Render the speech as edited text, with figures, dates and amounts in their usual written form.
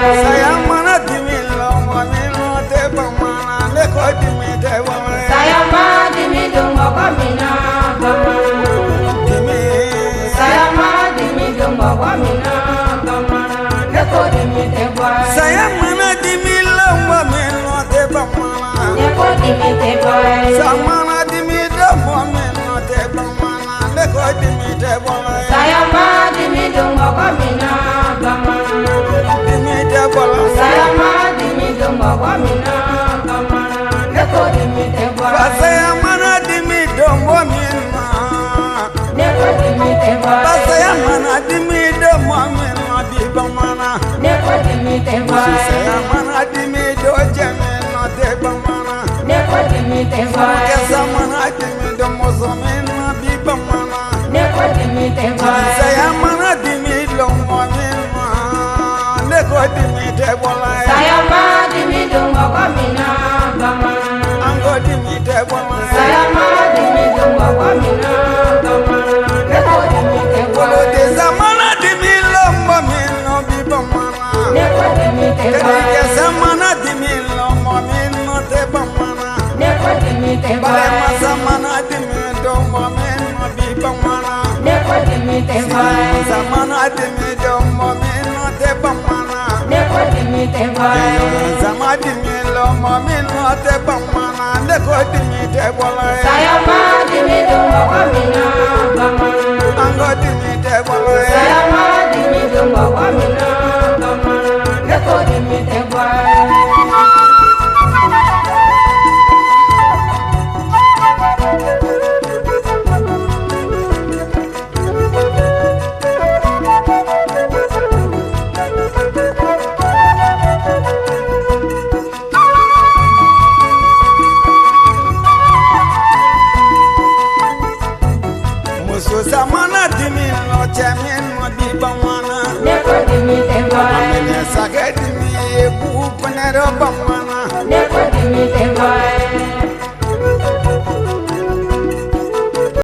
Saya mana dimi longo mino te bamana le ko dimi te bamana. Saya mana dimi dungo kamina kamana. Dimi. Saya mana dimi dungo kamina kamana le ko dimi te bamana. Saya mana dimi longo mino te bamana le ko dimi te bamana. Saya mana dimi longo mino te bamana le ko dimi te bamana. Saya mana dimi dungo kamina kamana. Dimi te bamana. Saya mana dimi dungo kamina kamana le ko dimi te bamana. Saya mana dimi longo mino. Le ko dimi te bamana. Saya mana dimi longo mino di bamana. Le ko dimi te bamana. Saya mana dimi do jameno te bamana. Le ko dimi te bamana. Kesa mana dimi do mozomeno di bamana. Le ko dimi te bamana. Saya mana dimi longo mino. Le ko dimi te bola. Saya mana dimi dungo kamina kamana. Ango dimi te bola. Saya mana dimi dungo kamina kamana. Le ko dimi te Bolo bamana. de zamana dimi longo mino di bamana. Le ko dimi te bamana. Kesa mana dimi longo mino te bamana. Le ko dimi te Bale bamana. masa mana dimi longo mino di bamana. Le ko dimi te bamana. Zamana dimi longo mino te bamana. Le ko dimi te bamana. Zamana dimi longo mino te bamana. Le ko dimi te bola. Saya mana dimi dungo kamina kamana. Ango dimi te bola. Saya mana dimi dungo kamina kamana. Le ko dimi te bamana. Muso zamana dimi lo chamin mo di bamana. Le ko dimi te bamana. Amene sage dimi ebu panero bamana. Le ko dimi te bamana.